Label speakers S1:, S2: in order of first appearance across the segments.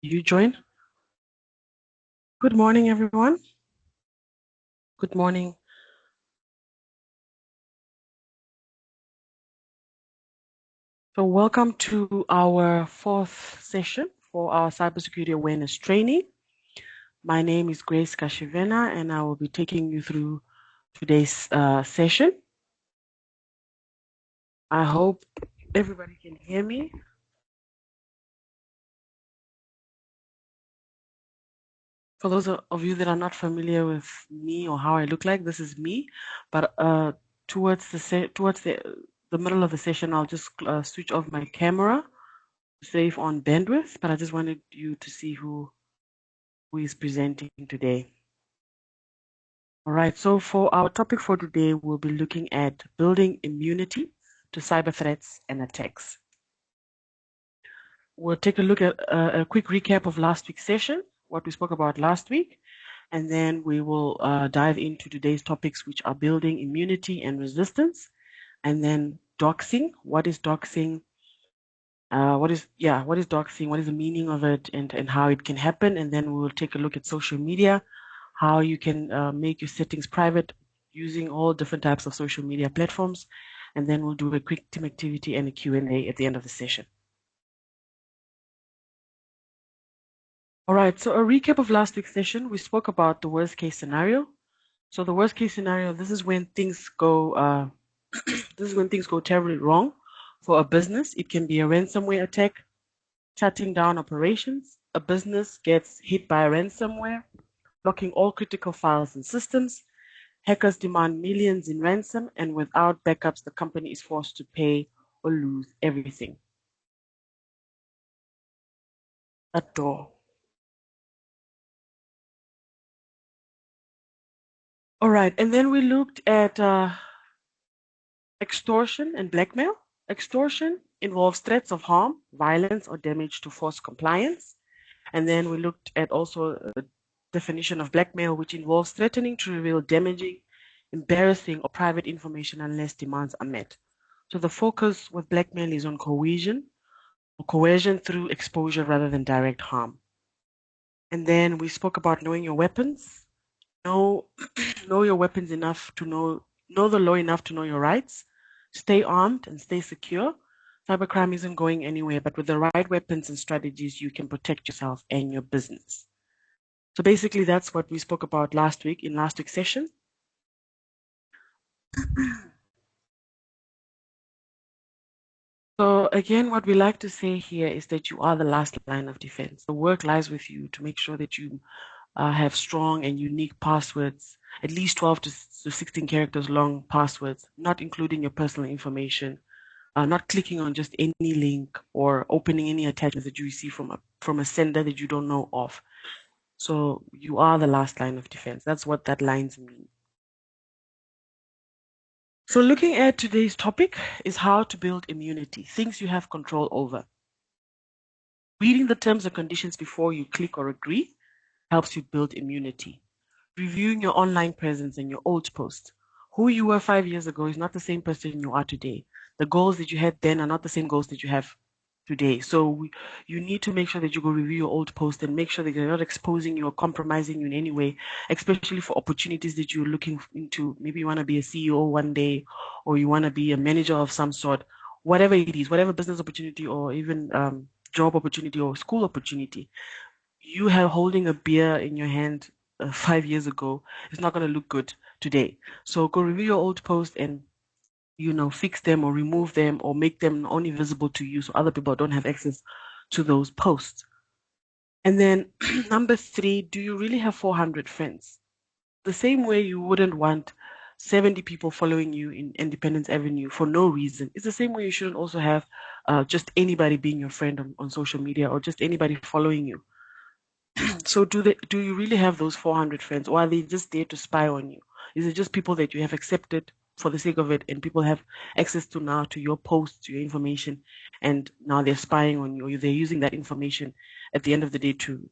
S1: You join? Good morning, everyone. Good morning. So welcome to our fourth session for our cybersecurity awareness training. My name is Grace Kashivena, and I will be taking you through today's session. I hope everybody can hear me. For those of you that are not familiar with me or how I look like, this is me. But towards the middle of the session, I'll just switch off my camera to save on bandwidth. But I just wanted you to see who is presenting today. All right, so for our topic for today, we'll be looking at building immunity to cyber threats and attacks. We'll take a look at a quick recap of last week's session, what we spoke about last week, and then we will dive into today's topics, which are building immunity and resistance, and then doxing. What is doxing? What is doxing? What is the meaning of it, and how it can happen? And then we will take a look at social media, how you can make your settings private using all different types of social media platforms, and then we'll do a quick team activity and a Q&A at the end of the session. All right, so a recap of last week's session, we spoke about the worst case scenario. So the worst case scenario, this is when things go this is when things go terribly wrong for a business. It can be a ransomware attack, shutting down operations, a business gets hit by a ransomware, blocking all critical files and systems, hackers demand millions in ransom, and without backups, the company is forced to pay or lose everything. A door. All right, and then we looked at extortion and blackmail. Extortion involves threats of harm, violence, or damage to force compliance. And then we looked at also a definition of blackmail, which involves threatening to reveal damaging, embarrassing, or private information unless demands are met. So the focus with blackmail is on coercion through exposure rather than direct harm. And then we spoke about knowing your weapons. Know know your weapons enough to know the law enough to know your rights. Stay armed and stay secure. Cybercrime isn't going anywhere, but with the right weapons and strategies, you can protect yourself and your business. So basically, that's what we spoke about last week in last week's session. So again, what we like to say here is that you are the last line of defense. The work lies with you to make sure that you have strong and unique passwords, at least 12 to 16 characters long passwords, not including your personal information, not clicking on just any link or opening any attachments that you receive from a sender that you don't know of. So you are the last line of defense. That's what that lines mean. So looking at today's topic is how to build immunity, things you have control over. Reading the terms and conditions before you click or agree helps you build immunity. Reviewing your online presence and your old posts. Who you were 5 years ago is not the same person you are today. The goals that you had then are not the same goals that you have today. So you need to make sure that you go review your old post and make sure that they're not exposing you or compromising you in any way, especially for opportunities that you're looking into. Maybe you want to be a CEO one day, or you want to be a manager of some sort, whatever it is, whatever business opportunity or even job opportunity or school opportunity. You have holding a beer in your hand 5 years ago is not going to look good today. So go review your old post and fix them or remove them or make them only visible to you so other people don't have access to those posts. And then number 3, do you really have 400 friends? The same way you wouldn't want 70 people following you in Independence Avenue for no reason. It's the same way you shouldn't also have just anybody being your friend on social media or just anybody following you. So do you really have those 400 friends, or are they just there to spy on you? Is it just people that you have accepted for the sake of it, and people have access to now to your posts, to your information, and now they're spying on you, or they're using that information at the end of the day to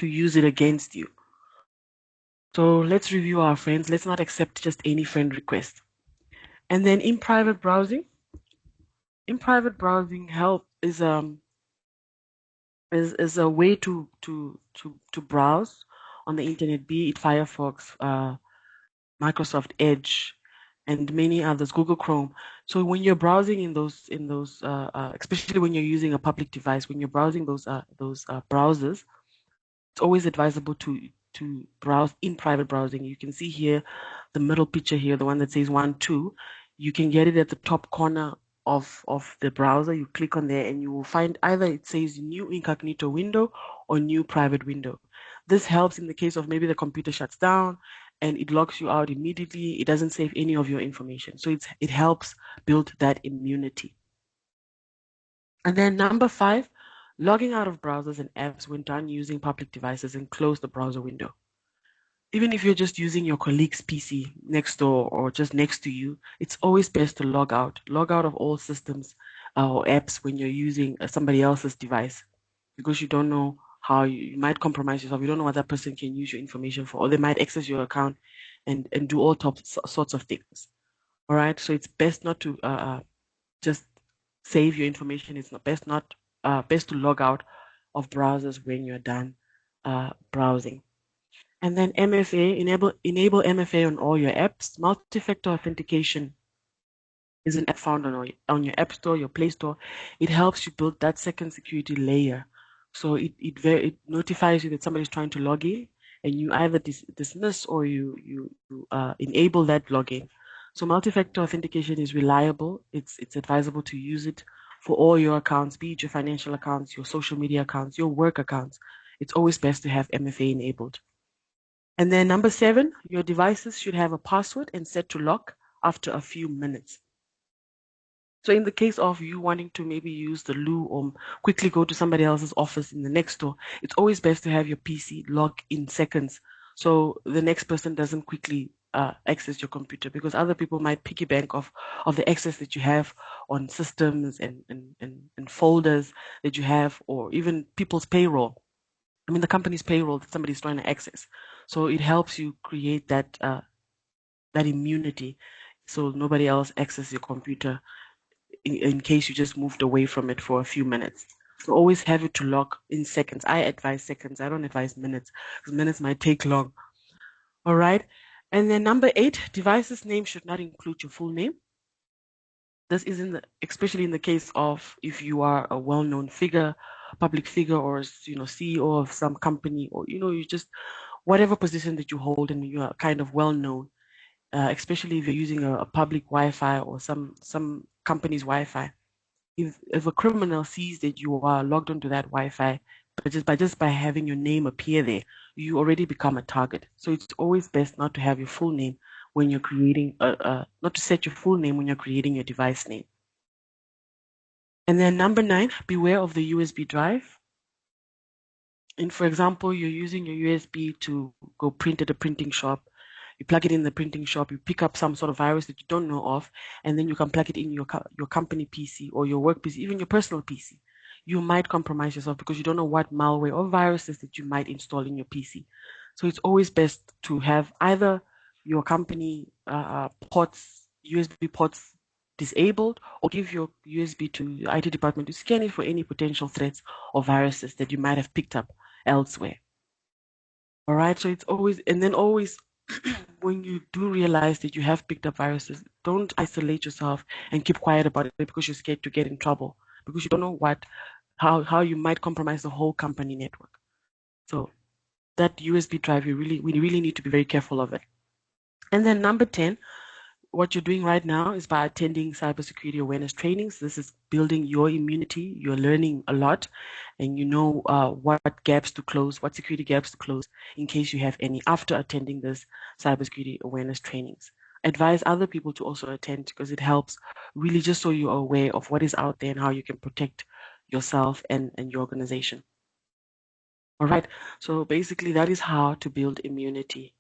S1: use it against you? So let's review our friends. Let's not accept just any friend request. And then in private browsing help is is a way to browse on the internet, be it Firefox, Microsoft Edge, and many others, Google Chrome. So when you're browsing in those, especially when you're using a public device, when you're browsing those browsers, it's always advisable to browse in private browsing. You can see here the middle picture here, the one that says 1, 2. You can get it at the top corner of the browser. You click on there and you will find either it says new incognito window or new private window. This helps in the case of maybe the computer shuts down and it locks you out immediately. It doesn't save any of your information. So it helps build that immunity. And then number 5, logging out of browsers and apps when done using public devices and close the browser window. Even if you're just using your colleague's PC next door or just next to you, it's always best to log out. Log out of all systems or apps when you're using somebody else's device because you don't know how you might compromise yourself. You don't know what that person can use your information for, or they might access your account and do all sorts of things. All right. So it's best not to just save your information. It's not best to log out of browsers when you're done browsing. And then MFA, enable MFA on all your apps. Multi-factor authentication is an app found on your App Store, your Play Store. It helps you build that second security layer. So it notifies you that somebody's trying to log in, and you either dismiss or you enable that login. So multi-factor authentication is reliable. It's advisable to use it for all your accounts, be it your financial accounts, your social media accounts, your work accounts. It's always best to have MFA enabled. And then number 7, your devices should have a password and set to lock after a few minutes. So in the case of you wanting to maybe use the loo or quickly go to somebody else's office in the next door, it's always best to have your PC lock in seconds so the next person doesn't quickly access your computer, because other people might piggy bank of the access that you have on systems and folders that you have, or even people's payroll. I mean, the company's payroll that somebody's trying to access. So it helps you create that immunity so nobody else accesses your computer in case you just moved away from it for a few minutes. So always have it to lock in seconds. I advise seconds. I don't advise minutes because minutes might take long. All right. And then number 8, devices name should not include your full name. This is especially in the case of if you are a well-known figure, public figure, or CEO of some company, or you just whatever position that you hold and you are kind of well-known. Especially if you're using a public Wi-Fi or some company's Wi-Fi. If a criminal sees that you are logged onto that Wi-Fi, but just by having your name appear there, you already become a target. So it's always best not to have your full name when you're creating not to set your full name when you're creating your device name. And then number 9, beware of the USB drive. And for example, you're using your USB to go print at a printing shop. You plug it in the printing shop, you pick up some sort of virus that you don't know of, and then you can plug it in your company PC or your work PC, even your personal PC. You might compromise yourself because you don't know what malware or viruses that you might install in your PC. So it's always best to have either your company ports, USB ports disabled, or give your USB to the IT department to scan it for any potential threats or viruses that you might have picked up elsewhere. All right, so it's always, and then always when you do realize that you have picked up viruses, don't isolate yourself and keep quiet about it because you're scared to get in trouble, because you don't know how you might compromise the whole company network. So that USB drive, we really need to be very careful of it. And then number 10, what you're doing right now is by attending cybersecurity awareness trainings. This is building your immunity. You're learning a lot, and you know what gaps to close, what security gaps to close in case you have any after attending this cybersecurity awareness trainings. Advise other people to also attend because it helps really just so you're aware of what is out there and how you can protect yourself and your organization. All right. So basically, that is how to build immunity.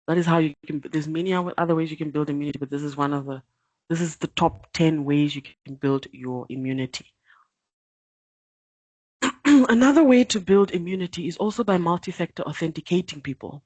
S1: That is how you can. There's many other ways you can build immunity, but this is the top 10 ways you can build your immunity. Another way to build immunity is also by multi-factor authenticating people.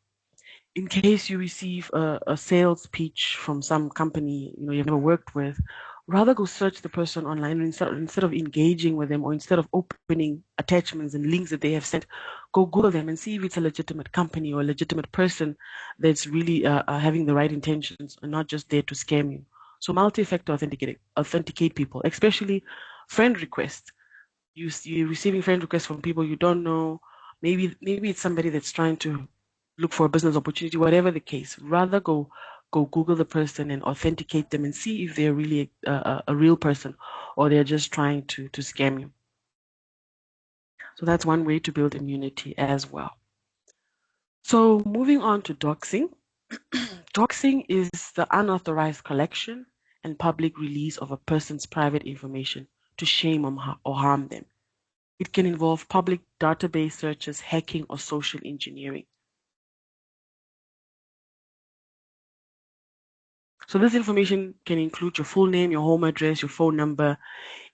S1: In case you receive a sales pitch from some company you've never worked with, rather go search the person online instead of engaging with them or instead of opening attachments and links that they have sent. Go Google them and see if it's a legitimate company or a legitimate person that's really having the right intentions and not just there to scam you. So multi-factor authenticate people, especially friend requests. You're receiving friend requests from people you don't know. Maybe it's somebody that's trying to look for a business opportunity, whatever the case. Rather go Google the person and authenticate them and see if they're really a real person or they're just trying to scam you. So that's one way to build immunity as well. So moving on to doxing. Doxing is the unauthorized collection and public release of a person's private information to shame or harm them. It can involve public database searches, hacking, or social engineering. So this information can include your full name, your home address, your phone number,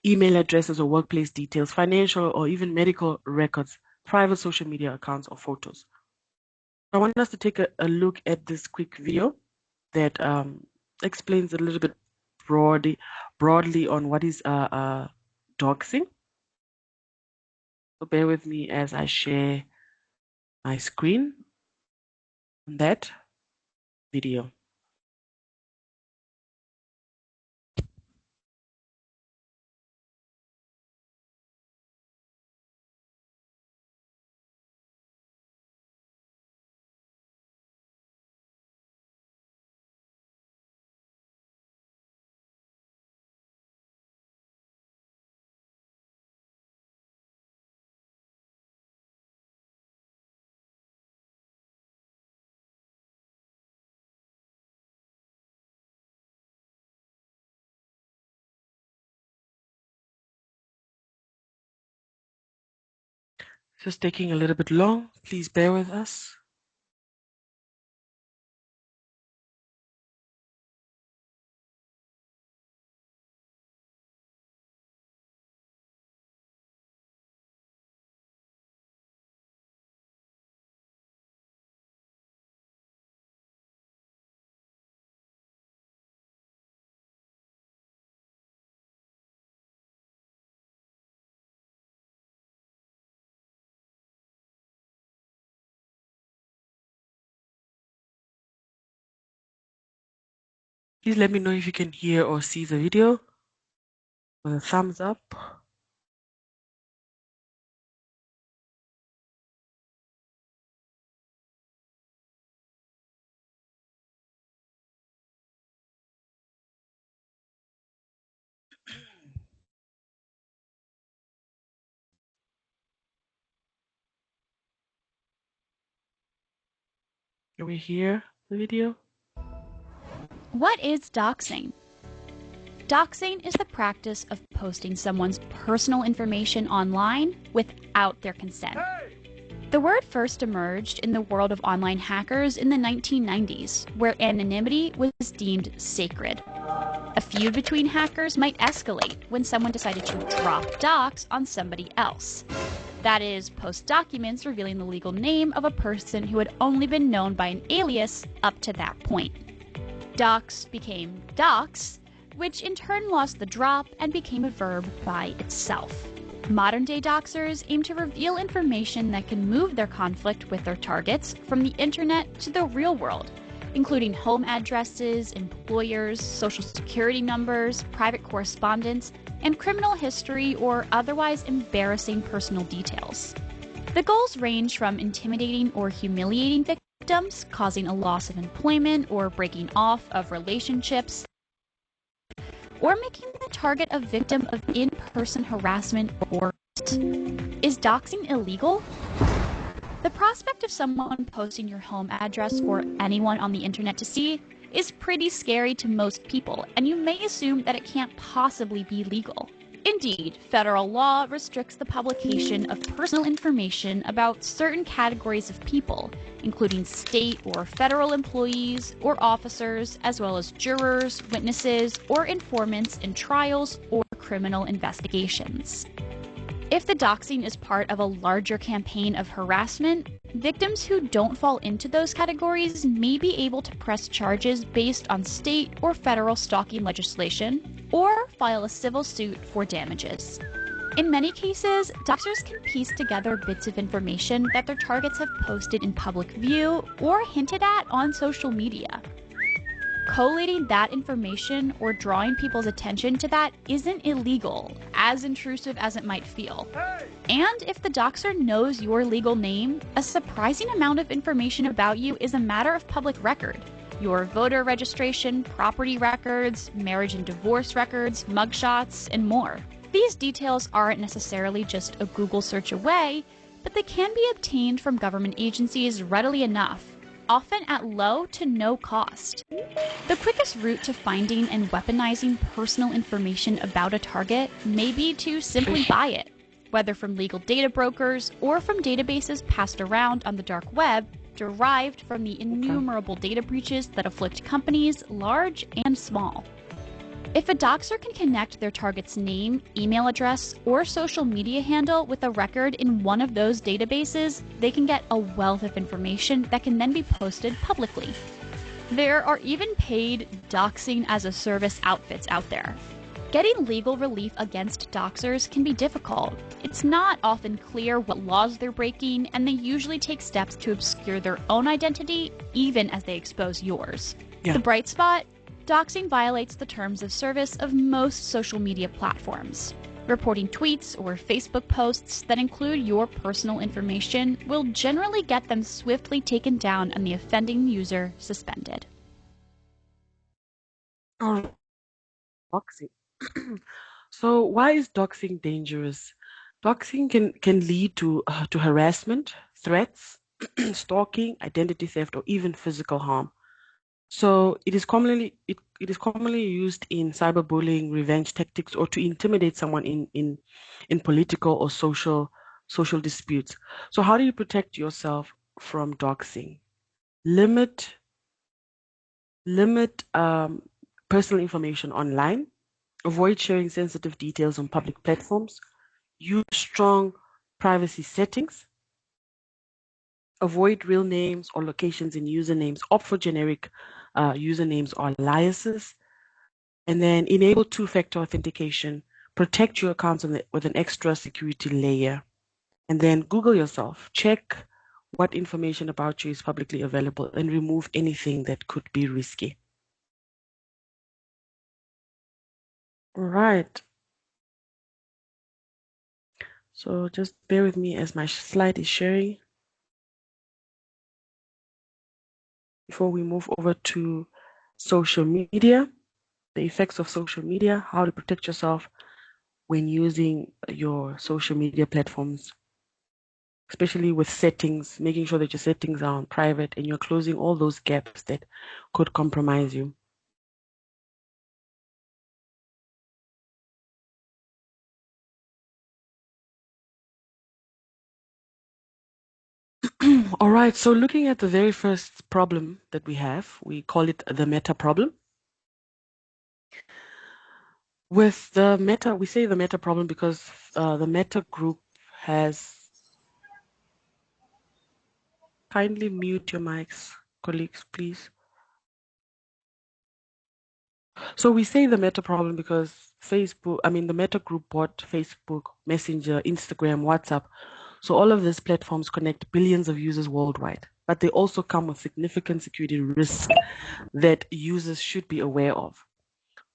S1: email addresses or workplace details, financial or even medical records, private social media accounts, or photos. I want us to take a look at this quick video that explains a little bit broadly on what is doxing. So bear with me as I share my screen on that video. Just taking a little bit long. Please bear with us. Please let me know if you can hear or see the video with a thumbs up. Can we hear the video?
S2: What is doxing? Doxing is the practice of posting someone's personal information online without their consent. The word first emerged in the world of online hackers in the 1990s, where anonymity was deemed sacred. A feud between hackers might escalate when someone decided to drop dox on somebody else. That is, post documents revealing the legal name of a person who had only been known by an alias up to that point. Dox became dox, which in turn lost the drop and became a verb by itself. Modern-day doxers aim to reveal information that can move their conflict with their targets from the internet to the real world, including home addresses, employers, social security numbers, private correspondence, and criminal history or otherwise embarrassing personal details. The goals range from intimidating or humiliating victims, causing a loss of employment or breaking off of relationships, or making the target a victim of in-person harassment or Is doxing illegal? The prospect of someone posting your home address for anyone on the internet to see is pretty scary to most people, and you may assume that it can't possibly be legal. Indeed, federal law restricts the publication of personal information about certain categories of people, including state or federal employees or officers, as well as jurors, witnesses, or informants in trials or criminal investigations. If the doxing is part of a larger campaign of harassment, victims who don't fall into those categories may be able to press charges based on state or federal stalking legislation, or file a civil suit for damages. In many cases, doxers can piece together bits of information that their targets have posted in public view or hinted at on social media. Collating that information or drawing people's attention to that isn't illegal, as intrusive as it might feel. And if the doxer knows your legal name, a surprising amount of information about you is a matter of public record. Your voter registration, property records, marriage and divorce records, mugshots, and more. These details aren't necessarily just a Google search away, but they can be obtained from government agencies readily enough, often at low to no cost. The quickest route to finding and weaponizing personal information about a target may be to simply buy it, whether from legal data brokers or from databases passed around on the dark web, derived from the innumerable data breaches that afflict companies large and small. If a doxer can connect their target's name, email address, or social media handle with a record in one of those databases, they can get a wealth of information that can then be posted publicly. There are even paid doxing as a service outfits out there. Getting legal relief against doxers can be difficult. It's not often clear what laws they're breaking, and they usually take steps to obscure their own identity, even as they expose yours.
S1: Yeah.
S2: The bright spot? Doxing violates the terms of service of most social media platforms. Reporting tweets or Facebook posts that include your personal information will generally get them swiftly taken down and the offending user suspended.
S1: Doxing. So why is doxing dangerous? Doxing can lead to harassment, threats, stalking, identity theft, or even physical harm. So it is commonly used in cyberbullying, revenge tactics, or to intimidate someone in political or social disputes. So how do you protect yourself from doxing? Limit personal information online. Avoid sharing sensitive details on public platforms. Use strong privacy settings. Avoid real names or locations in usernames. Opt for generic usernames or aliases. And then enable two-factor authentication. Protect your accounts with an extra security layer. And then Google yourself. Check what information about you is publicly available and remove anything that could be risky. All right. So just bear with me as my slide is sharing before we move over to social media, the effects of social media, how to protect yourself when using your social media platforms, especially with settings, making sure that your settings are on private and you're closing all those gaps that could compromise you. All right, so looking at the very first problem that we have, we call it the meta problem. With the meta, we say the meta problem because the meta group has... Kindly mute your mics, colleagues, please. So we say the meta problem because the meta group bought Facebook, Messenger, Instagram, WhatsApp. So all of these platforms connect billions of users worldwide, but they also come with significant security risks that users should be aware of.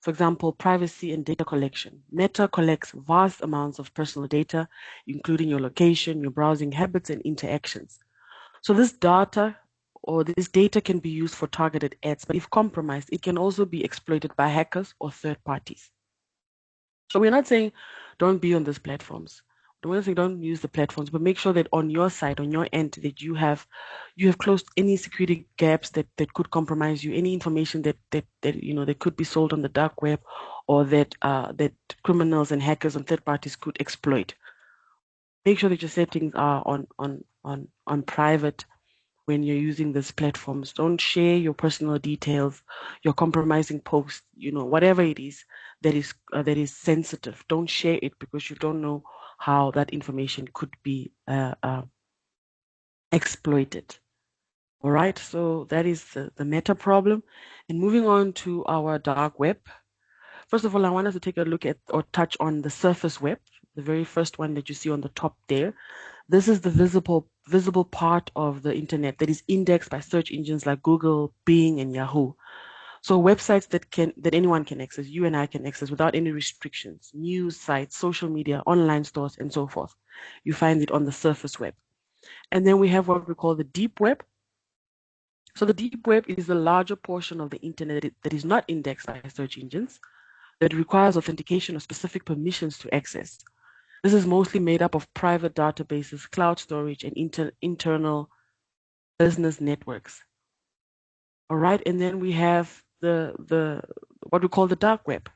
S1: For example, privacy and data collection. Meta collects vast amounts of personal data, including your location, your browsing habits, and interactions. So this data can be used for targeted ads, but if compromised, it can also be exploited by hackers or third parties. So we're not saying don't be on these platforms. We're not saying don't use the platforms, but make sure that on your side, on your end, that you have closed any security gaps that could compromise you, any information that could be sold on the dark web, or that criminals and hackers and third parties could exploit. Make sure that your settings are on private when you're using these platforms. Don't share your personal details, your compromising posts, whatever it is that is sensitive. Don't share it because you don't know how that information could be exploited. All right, so that is the meta problem. And moving on to our dark web. First of all, I want us to take a look at or touch on the surface web, the very first one that you see on the top there. This is the visible part of the internet that is indexed by search engines like Google, Bing, and Yahoo. So websites that anyone can access, you and I can access without any restrictions, news sites, social media, online stores, and so forth. You find it on the surface web. And then we have what we call the deep web. So the deep web is the larger portion of the internet that is not indexed by search engines, that requires authentication or specific permissions to access. This is mostly made up of private databases, cloud storage, and internal business networks. All right, and then we have the what we call the dark web.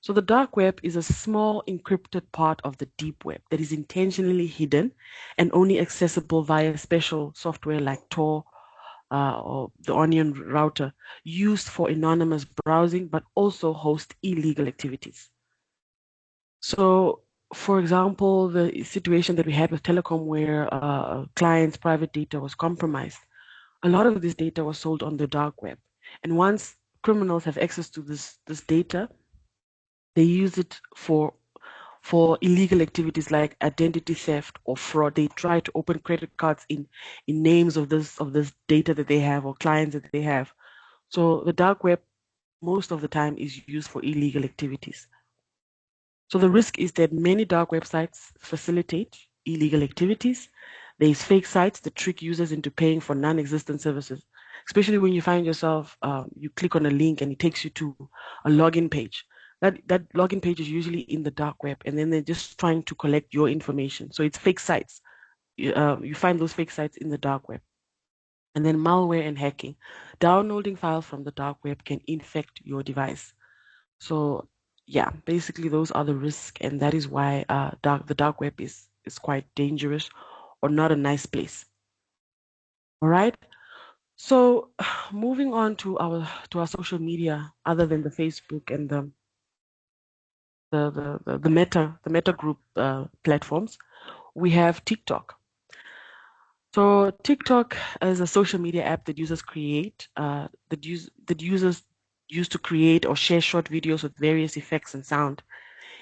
S1: So the dark web is a small encrypted part of the deep web that is intentionally hidden and only accessible via special software like Tor or the Onion router, used for anonymous browsing, but also host illegal activities. So, for example, the situation that we had with telecom where a client's private data was compromised, a lot of this data was sold on the dark web. And once criminals have access to this data, they use it for illegal activities like identity theft or fraud. They try to open credit cards in names of this data that they have or clients that they have. So the dark web most of the time is used for illegal activities. So the risk is that many dark websites facilitate illegal activities. There's fake sites that trick users into paying for non-existent services, especially when you find yourself, you click on a link and it takes you to a login page. That login page is usually in the dark web, and then they're just trying to collect your information. So it's fake sites. You find those fake sites in the dark web. And then malware and hacking. Downloading files from the dark web can infect your device. So yeah, basically those are the risks, and that is why the dark web is quite dangerous or not a nice place. All right. So moving on to our social media, other than the Facebook and the Meta group platforms, we have TikTok. So TikTok is a social media app that users create that users use to create or share short videos with various effects and sound.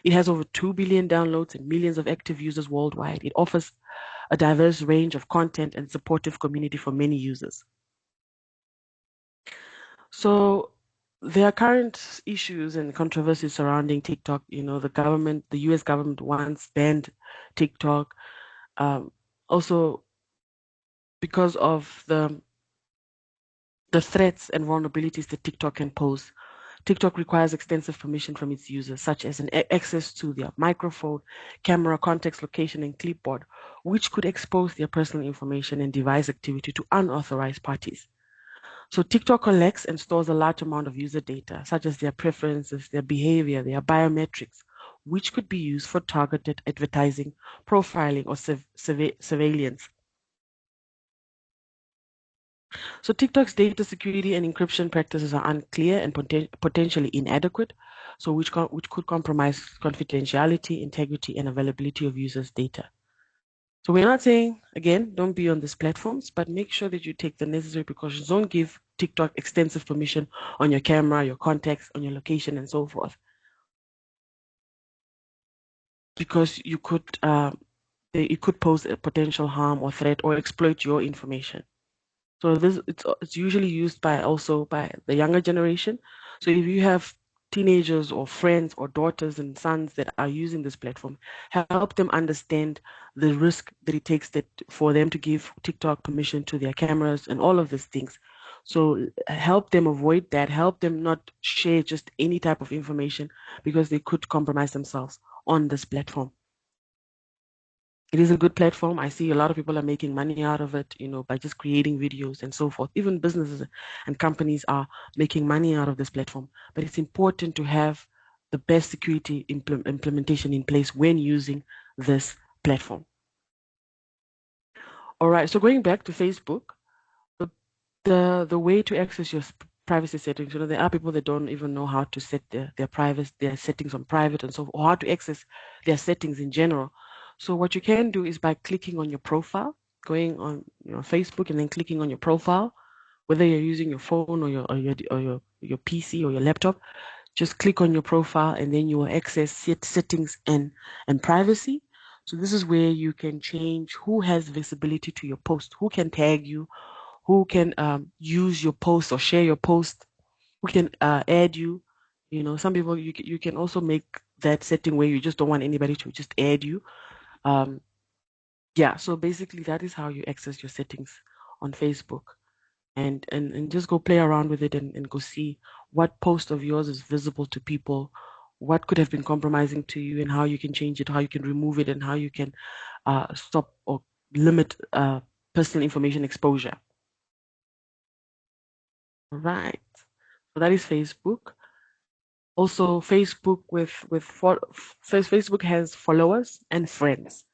S1: It has over 2 billion downloads and millions of active users worldwide. It offers a diverse range of content and supportive community for many users. So there are current issues and controversies surrounding TikTok. You know, the US government once banned TikTok. Also, because of the threats and vulnerabilities that TikTok can pose. TikTok requires extensive permission from its users, such as access to their microphone, camera, context, location, and clipboard, which could expose their personal information and device activity to unauthorized parties. So TikTok collects and stores a large amount of user data, such as their preferences, their behavior, their biometrics, which could be used for targeted advertising, profiling, or surveillance. So TikTok's data security and encryption practices are unclear and potentially inadequate, so which could compromise confidentiality, integrity, and availability of users' data. So we're not saying, again, don't be on these platforms, but make sure that you take the necessary precautions. Don't give TikTok extensive permission on your camera, your contacts, on your location, and so forth, because it could pose a potential harm or threat or exploit your information. So it's usually used by the younger generation. So if you have teenagers or friends or daughters and sons that are using this platform, help them understand the risk that it takes for them to give TikTok permission to their cameras and all of these things. So help them avoid that. Help them not share just any type of information because they could compromise themselves on this platform. It is a good platform. I see a lot of people are making money out of it, by just creating videos and so forth. Even businesses and companies are making money out of this platform. But it's important to have the best security implementation in place when using this platform. All right. So going back to Facebook, the way to access your privacy settings, there are people that don't even know how to set their settings on private and so forth, or how to access their settings in general. So what you can do is by clicking on your profile, going on Facebook and then clicking on your profile, whether you're using your phone or your PC or your laptop, just click on your profile and then you will access settings and privacy. So this is where you can change who has visibility to your post, who can tag you, who can use your post or share your post, who can add you. Some people you can also make that setting where you just don't want anybody to just add you. Yeah, so basically that is how you access your settings on Facebook. And just go play around with it and go see what post of yours is visible to people, what could have been compromising to you, and how you can change it, how you can remove it, and how you can stop or limit personal information exposure. Right. So that is Facebook. Also, Facebook Facebook has followers and friends.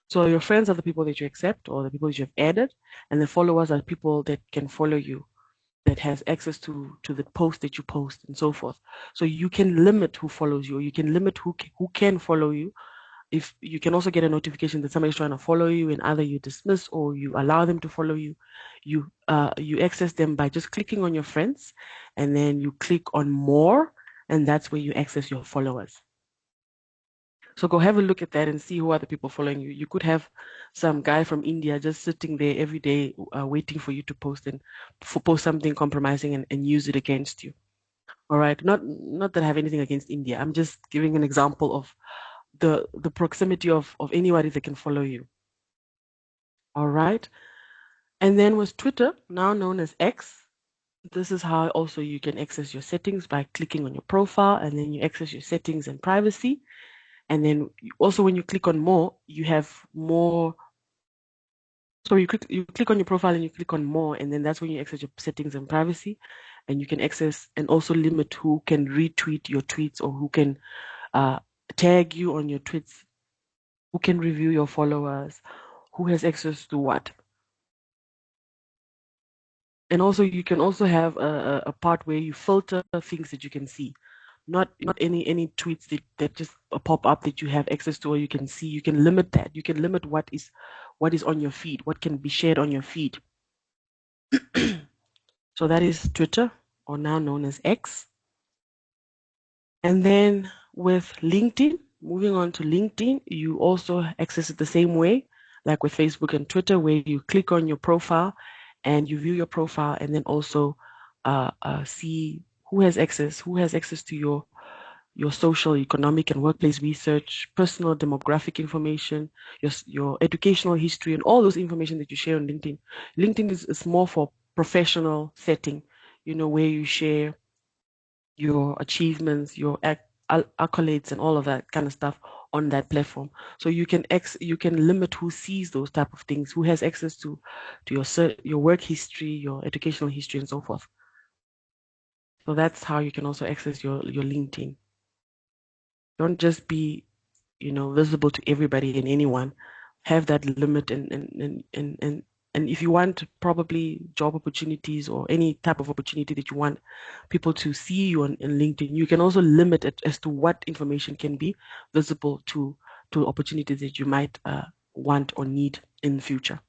S1: So your friends are the people that you accept or the people that you have added, and the followers are people that can follow you, that has access to the post that you post and so forth. So you can limit who follows you, or you can limit who can follow you. If you can also get a notification that somebody's trying to follow you, and either you dismiss or you allow them to follow you. You access them by just clicking on your friends, and then you click on more, and that's where you access your followers. So go have a look at that and see who are the people following you. You could have some guy from India just sitting there every day waiting for you to post and post something compromising and use it against you. All right. Not that I have anything against India. I'm just giving an example of the proximity of anybody that can follow you. All right. And then with Twitter, now known as X, this is how also you can access your settings by clicking on your profile, and then you access your settings and privacy. And then also when you click on more, you have more. So you click on your profile and you click on more, and then that's when you access your settings and privacy, and you can access and also limit who can retweet your tweets or who can uh, tag you on your tweets, who can review your followers, who has access to what. And also you can also have a part where you filter things that you can see, not any tweets that just pop up that you have access to or you can see. You can limit that. You can limit what is on your feed, what can be shared on your feed. So that is Twitter, or now known as X. And then with LinkedIn, moving on to LinkedIn, you also access it the same way, like with Facebook and Twitter, where you click on your profile and you view your profile, and then also see who has access to your social, economic, and workplace research, personal demographic information, your educational history, and all those information that you share on LinkedIn. LinkedIn is more for professional setting, where you share your achievements, your accolades, and all of that kind of stuff on that platform. So you can limit who sees those type of things, who has access to your work history, your educational history, and so forth. So that's how you can also access your LinkedIn. Don't just be visible to everybody and anyone. Have that limit, and if you want probably job opportunities or any type of opportunity that you want people to see you on LinkedIn, you can also limit it as to what information can be visible to opportunities that you might want or need in the future.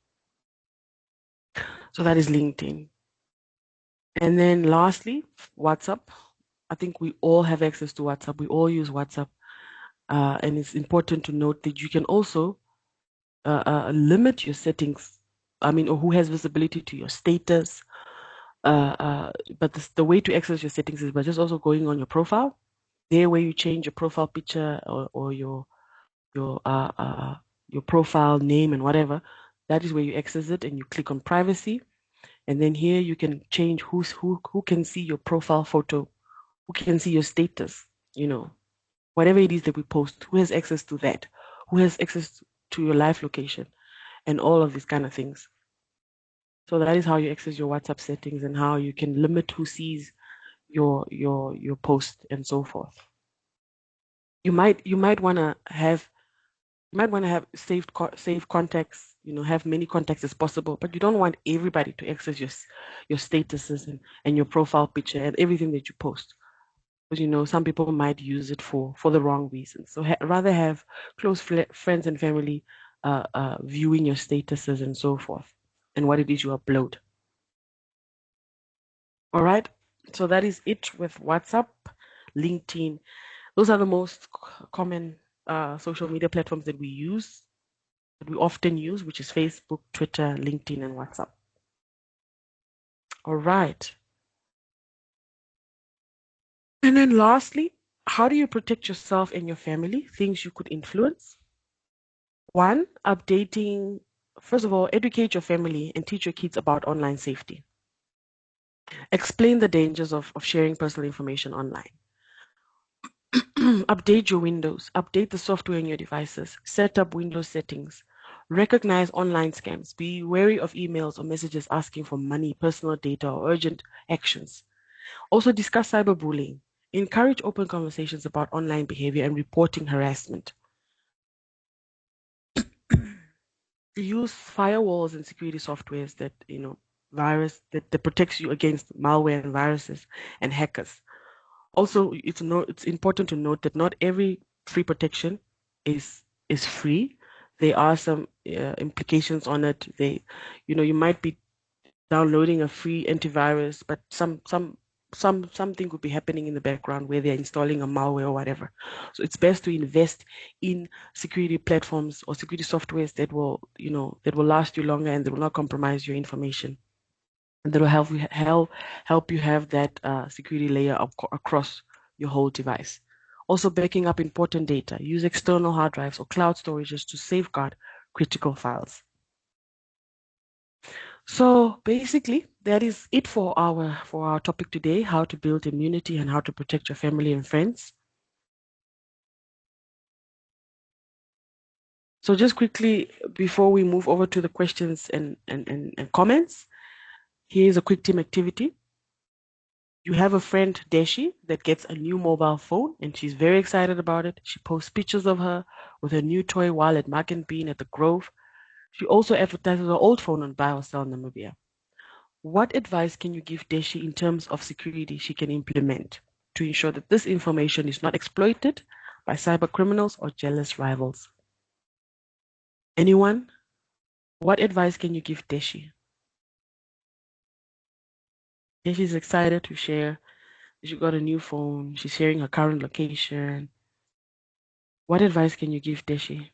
S1: So that is LinkedIn. And then lastly, WhatsApp. I think we all have access to WhatsApp. We all use WhatsApp. And it's important to note that you can also limit your settings. Or who has visibility to your status. But the way to access your settings is by just also going on your profile. There, where you change your profile picture or your uh, uh, your profile name and whatever, that is where you access it, and you click on privacy. And then here you can change who can see your profile photo, who can see your status. Whatever it is that we post, who has access to that, who has access to your live location, and all of these kind of things. So that is how you access your WhatsApp settings and how you can limit who sees your post and so forth. You might want to have saved contacts, have many contacts as possible, but you don't want everybody to access your statuses and your profile picture and everything that you post. Because some people might use it for the wrong reasons. So rather have close friends and family viewing your statuses and so forth, and what it is you upload. All right. So that is it with WhatsApp. LinkedIn. Those are the most common social media platforms that we use, that we often use, which is Facebook, Twitter, LinkedIn, and WhatsApp. All right. And then lastly, how do you protect yourself and your family? Things you could influence. One, updating, first of all, educate your family and teach your kids about online safety. Explain the dangers of sharing personal information online. Update your Windows, update the software in your devices, set up Windows settings, recognize online scams, be wary of emails or messages asking for money, personal data, or urgent actions. Also, discuss cyberbullying. Encourage open conversations about online behavior and reporting harassment. Use firewalls and security softwares that, that protects you against malware and viruses and hackers. Also, it's important to note that not every free protection is free. There are some implications on it. You might be downloading a free antivirus, but something could be happening in the background where they're installing a malware or whatever. So it's best to invest in security platforms or security softwares that will last you longer and that will not compromise your information, and that will help you have that security layer across your whole device. Also, backing up important data. Use external hard drives or cloud storages to safeguard critical files. So basically, that is it for our topic today: how to build immunity and how to protect your family and friends. So just quickly, before we move over to the questions and comments, here's a quick team activity. You have a friend, Deshi, that gets a new mobile phone and she's very excited about it. She posts pictures of her with her new toy while at Mark and Bean at the Grove. She also advertises her old phone on Buy or Sell Namibia. What advice can you give Deshi in terms of security she can implement to ensure that this information is not exploited by cyber criminals or jealous rivals? Anyone? What advice can you give Deshi? Deshi's excited to share. She got a new phone. She's sharing her current location. What advice can you give Deshi?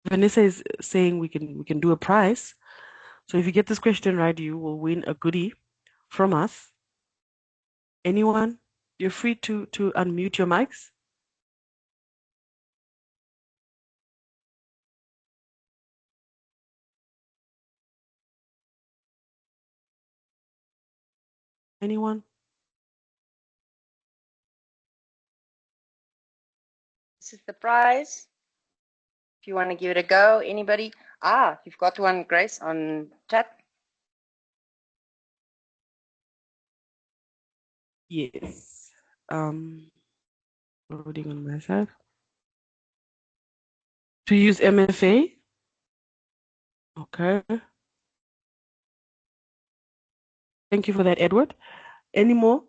S1: Vanessa is saying we can do a prize. So if you get this question right, you will win a goodie from us. Anyone? You're free to unmute your mics. Anyone?
S3: This is the prize. If you want to give it a go, anybody? You've got one, Grace, on chat.
S1: Yes. Loading on my side. To use MFA. Okay. Thank you for that, Edward. Any more?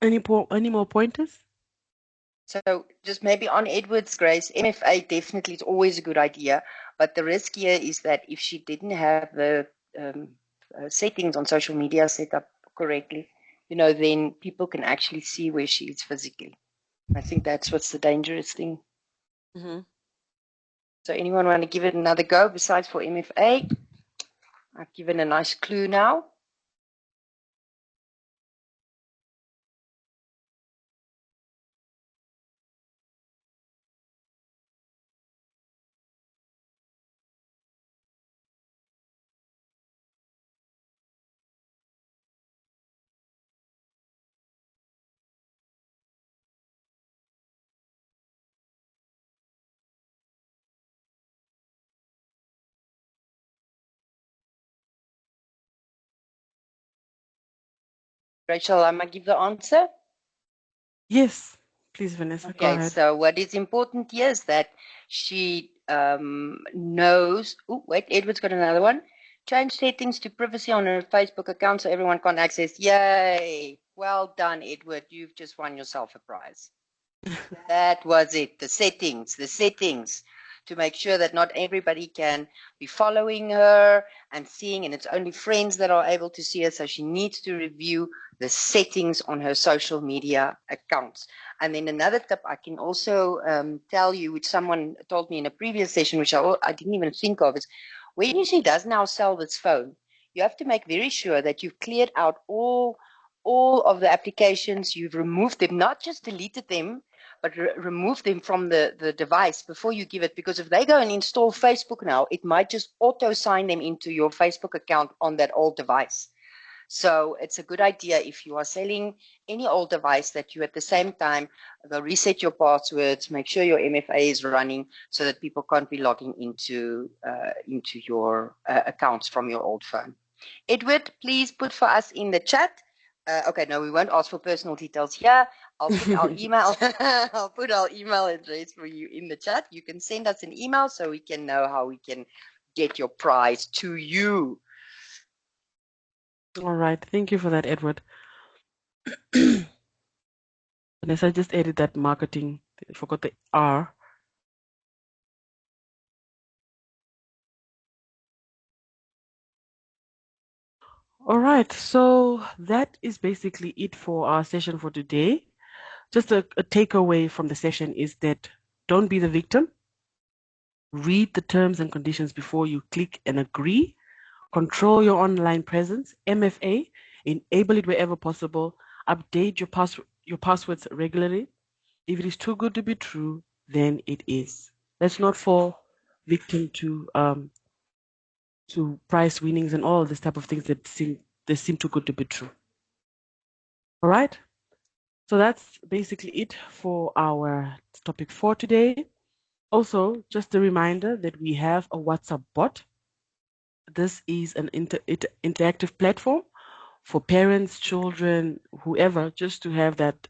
S1: Any more pointers?
S3: So just maybe on Edward's, Grace, MFA definitely is always a good idea. But the risk here is that if she didn't have the settings on social media set up correctly, then people can actually see where she is physically. I think that's what's the dangerous thing.
S1: Mm-hmm.
S3: So anyone want to give it another go besides for MFA? I've given a nice clue now. Rachel, am I give the answer?
S1: Yes, please, Vanessa, go
S3: Okay,
S1: ahead.
S3: so what is important here is that she knows. Oh, wait, Edward's got another one. Change settings to privacy on her Facebook account so everyone can't access. Yay! Well done, Edward. You've just won yourself a prize. That was it. The settings, to make sure that not everybody can be following her and seeing, and it's only friends that are able to see her. So she needs to review the settings on her social media accounts. And then another tip I can also tell you, which someone told me in a previous session, which I didn't even think of, is when she does now sell this phone, you have to make very sure that you've cleared out all of the applications, you've removed them, not just deleted them, but remove them from the device before you give it. Because if they go and install Facebook now, it might just auto sign them into your Facebook account on that old device. So it's a good idea if you are selling any old device that you at the same time go reset your passwords, make sure your MFA is running so that people can't be logging into your accounts from your old phone. Edward, please put for us in the chat. Okay, no, we won't ask for personal details here. I'll put our email. I'll put our email address for you in the chat. You can send us an email so we can know how we can get your prize to you.
S1: All right. Thank you for that, Edward. Vanessa, I just added that marketing. I forgot the R. All right. So that is basically it for our session for today. Just a takeaway from the session is that don't be the victim. Read the terms and conditions before you click and agree. Control your online presence, MFA, enable it wherever possible. Update your passwords regularly. If it is too good to be true, then it is. Let's not fall victim to price winnings and all this type of things that seem too good to be true. All right. So that's basically it for our topic for today. Also, just a reminder that we have a WhatsApp bot. This is an interactive platform for parents, children, whoever, just to have that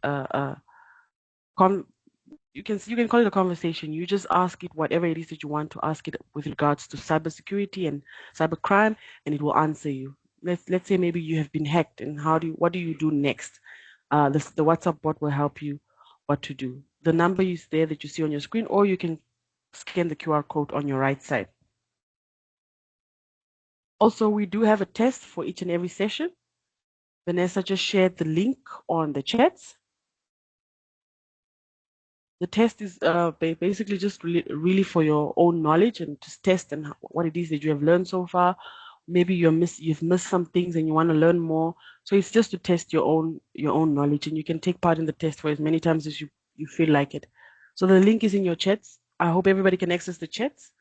S1: you can call it a conversation. You just ask it whatever it is that you want to ask it with regards to cybersecurity and cybercrime, and it will answer you. Let's say maybe you have been hacked, and what do you do next? The WhatsApp bot will help you what to do. The number is there that you see on your screen, or you can scan the QR code on your right side. Also, we do have a test for each and every session. Vanessa just shared the link on the chats. The test is basically just really for your own knowledge and just test and what it is that you have learned so far. Maybe you've missed some things and you want to learn more. So it's just to test your own knowledge, and you can take part in the test for as many times as you feel like it. So the link is in your chats. I hope everybody can access the chats.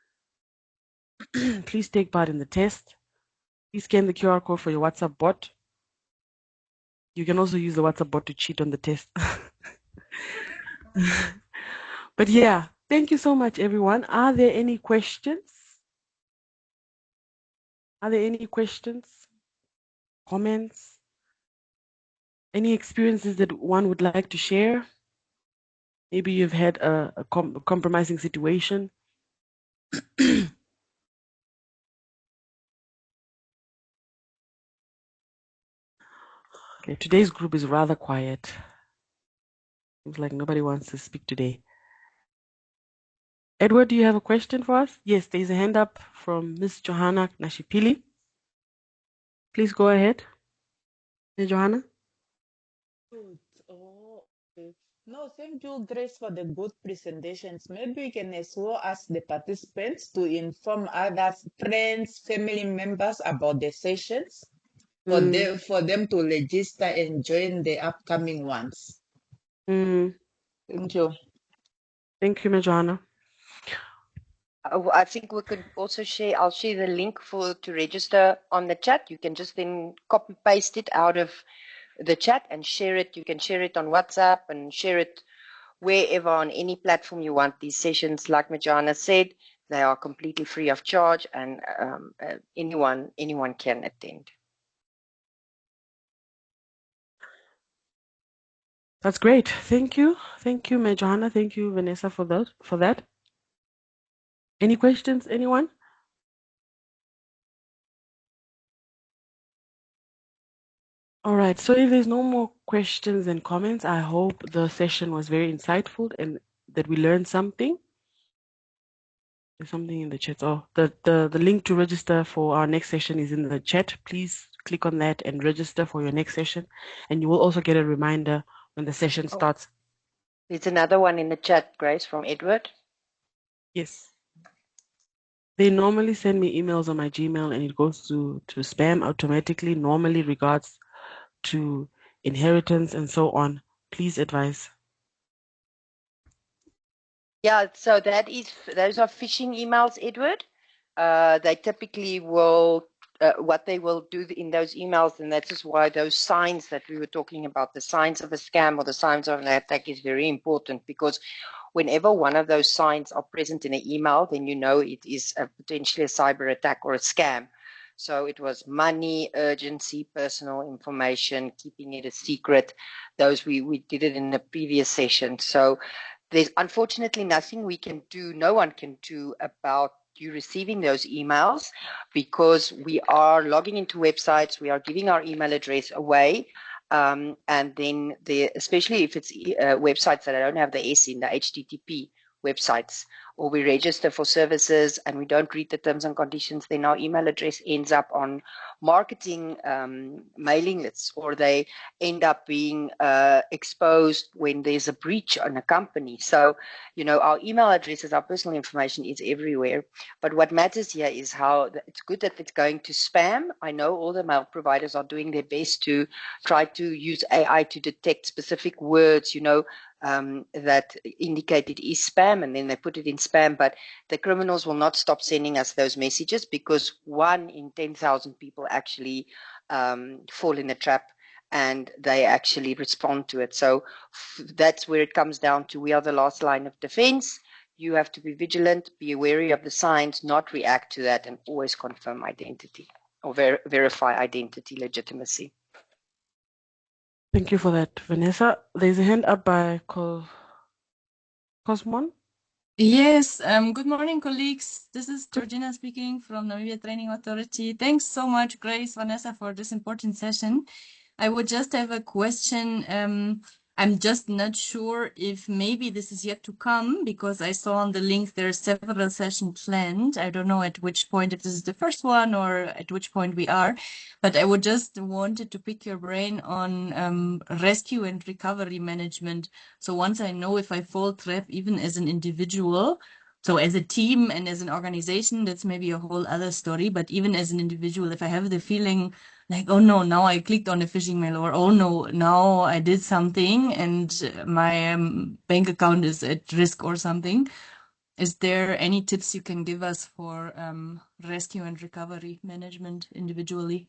S1: Please take part in the test. Please scan the QR code for your WhatsApp bot. You can also use the WhatsApp bot to cheat on the test. But yeah, thank you so much, everyone. Are there any questions? Are there any questions, comments, any experiences that one would like to share? Maybe you've had a compromising situation. Okay, today's group is rather quiet. Seems like nobody wants to speak today. Edward, do you have a question for us? Yes, there's a hand up from Miss Johanna Nashipili. Please go ahead, Miss Johanna.
S4: Good. Oh, okay. No, thank you, Grace, for the good presentations. Maybe we can as well ask the participants to inform others, friends, family members about the sessions for them to register and join the upcoming ones. Thank you.
S1: Thank you, Miss Johanna.
S3: I think we could also share. I'll share the link to register on the chat. You can just then copy paste it out of the chat and share it. You can share it on WhatsApp and share it wherever on any platform you want. These sessions, like Majana said, they are completely free of charge, and anyone can attend.
S1: That's great. Thank you, Miss Johanna. Thank you, Vanessa, for that. Any questions, anyone? All right, so if there's no more questions and comments, I hope the session was very insightful and that we learned something. There's something in the chat. Oh, the link to register for our next session is in the chat. Please click on that and register for your next session. And you will also get a reminder when the session starts.
S3: There's another one in the chat, Grace, from Edward.
S1: Yes. They normally send me emails on my Gmail and it goes to spam automatically, normally regards to inheritance and so on. Please advise.
S3: Yeah, so those are phishing emails, Edward. They typically will, what they will do in those emails, and that is why those signs that we were talking about, the signs of a scam or the signs of an attack is very important, because whenever one of those signs are present in an email, then you know it is potentially a cyber attack or a scam. So it was money, urgency, personal information, keeping it a secret. Those we did it in the previous session. So there's unfortunately nothing we can do, no one can do about you receiving those emails, because we are logging into websites, we are giving our email address away. And then, especially if it's websites that don't have the S in the HTTP websites, or we register for services and we don't read the terms and conditions, then our email address ends up on marketing mailing lists, or they end up being exposed when there's a breach on a company. So, our email addresses, our personal information is everywhere. But what matters here is how it's good that it's going to spam. I know all the mail providers are doing their best to try to use AI to detect specific words, that indicate it is spam, and then they put it in spam. But the criminals will not stop sending us those messages, because 1 in 10,000 people actually fall in the trap, and they actually respond to it. So that's where it comes down to. We are the last line of defense. You have to be vigilant, be wary of the signs, not react to that, and always confirm identity or verify identity legitimacy.
S1: Thank you for that, Vanessa. There's a hand up by Cosmon.
S5: Yes, good morning, colleagues. This is Georgina speaking from Namibia Training Authority. Thanks so much, Grace, Vanessa, for this important session. I would just have a question. I'm just not sure if maybe this is yet to come, because I saw on the link there are several sessions planned. I don't know at which point, if this is the first one or at which point we are, but I would just wanted to pick your brain on rescue and recovery management. So once I know if I fall trap, even as an individual, so as a team and as an organization, that's maybe a whole other story. But even as an individual, if I have the feeling like, oh no, now I clicked on a phishing mail, or oh no, now I did something and my bank account is at risk or something. Is there any tips you can give us for rescue and recovery management individually?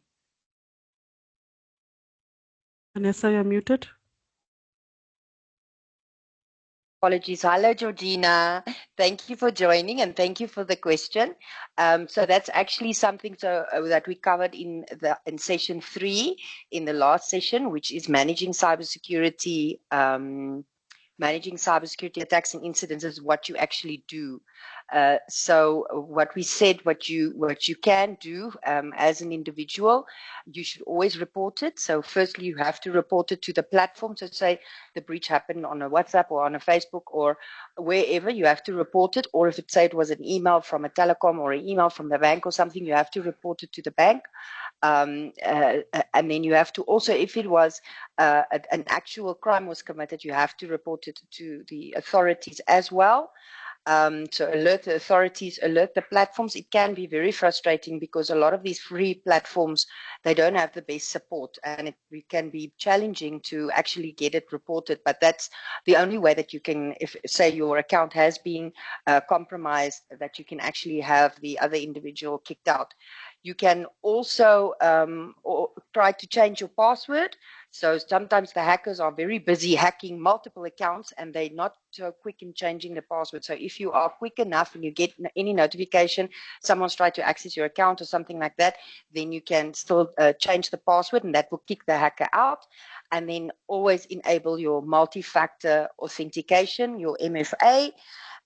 S1: Vanessa, you're muted.
S3: Apologies. Hello, Georgina. Thank you for joining, and thank you for the question. So that's actually something that we covered in session 3 in the last session, which is managing cybersecurity. Managing cybersecurity attacks and incidents is what you actually do. So what we said, what you can do as an individual, you should always report it. So firstly, you have to report it to the platform. So say the breach happened on a WhatsApp or on a Facebook or wherever, you have to report it. Or if it was an email from a telecom or an email from the bank or something, you have to report it to the bank. And then you have to also, if it was an actual crime was committed, you have to report it to the authorities as well. So alert the authorities, alert the platforms. It can be very frustrating because a lot of these free platforms, they don't have the best support, and it can be challenging to actually get it reported. But that's the only way that you can, if say your account has been compromised, that you can actually have the other individual kicked out. You can also try to change your password. So sometimes the hackers are very busy hacking multiple accounts and they're not so quick in changing the password. So if you are quick enough and you get any notification, someone's tried to access your account or something like that, then you can still change the password, and that will kick the hacker out. And then always enable your multi-factor authentication, your MFA.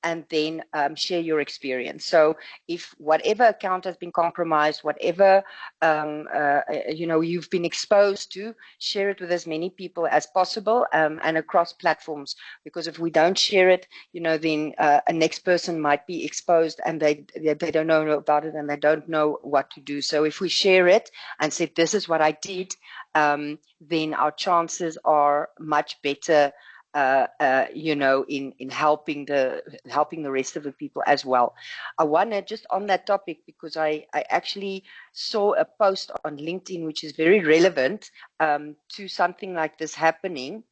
S3: and then share your experience. So if whatever account has been compromised, whatever you've been exposed to, share it with as many people as possible, and across platforms. Because if we don't share it, then a next person might be exposed, and they don't know about it, and they don't know what to do. So if we share it and say, this is what I did, then our chances are much better, in helping the rest of the people as well. I want to just on that topic, because I actually saw a post on LinkedIn which is very relevant to something like this happening.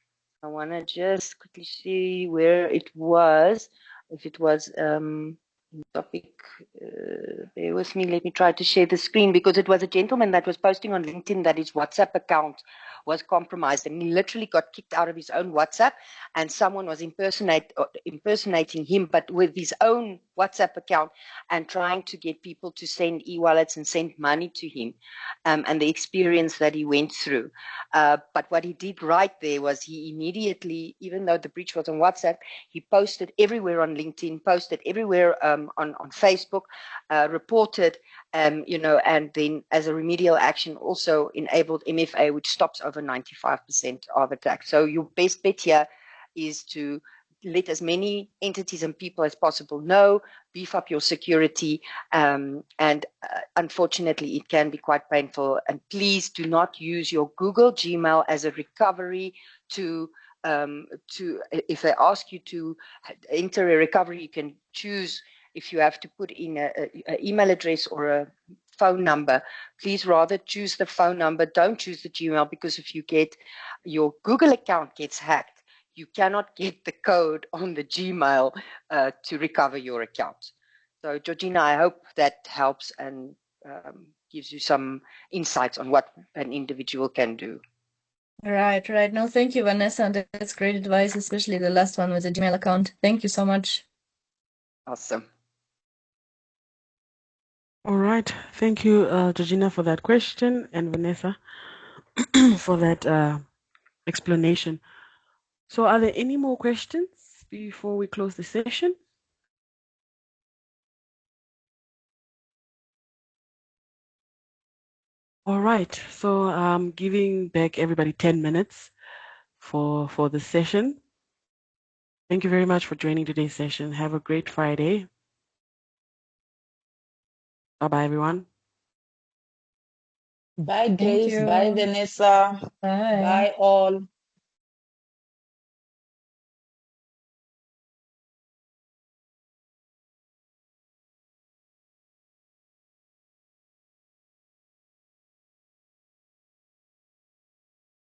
S3: I want to just quickly see where it was. If it was topic, bear with me, let me try to share the screen, because it was a gentleman that was posting on LinkedIn that his WhatsApp account was compromised, and he literally got kicked out of his own WhatsApp, and someone was impersonating him, but with his own WhatsApp account, and trying to get people to send e-wallets and send money to him, and the experience that he went through. But what he did right there was he immediately, even though the breach was on WhatsApp, he posted everywhere on LinkedIn, posted everywhere on Facebook, reported, and then as a remedial action also enabled MFA, which stops over 95% of attacks. So your best bet here is to let as many entities and people as possible know, beef up your security, and unfortunately it can be quite painful. And please do not use your Google Gmail as a recovery to if they ask you to enter a recovery, you can choose if you have to put in an email address or a phone number. Please rather choose the phone number. Don't choose the Gmail, because if you get your Google account gets hacked, you cannot get the code on the Gmail to recover your account. So Georgina, I hope that helps and gives you some insights on what an individual can do.
S5: Right. No, thank you, Vanessa. That's great advice, especially the last one with the Gmail account. Thank you so much.
S3: Awesome.
S1: All right. Thank you, Georgina, for that question, and Vanessa for that explanation. So, are there any more questions before we close the session? All right. So, I'm giving back everybody 10 minutes for the session. Thank you very much for joining today's session. Have a great Friday. Bye-bye, everyone.
S4: Bye,
S5: Thank
S4: Grace.
S5: you.
S4: Bye, Vanessa.
S5: Bye.
S4: Bye, all.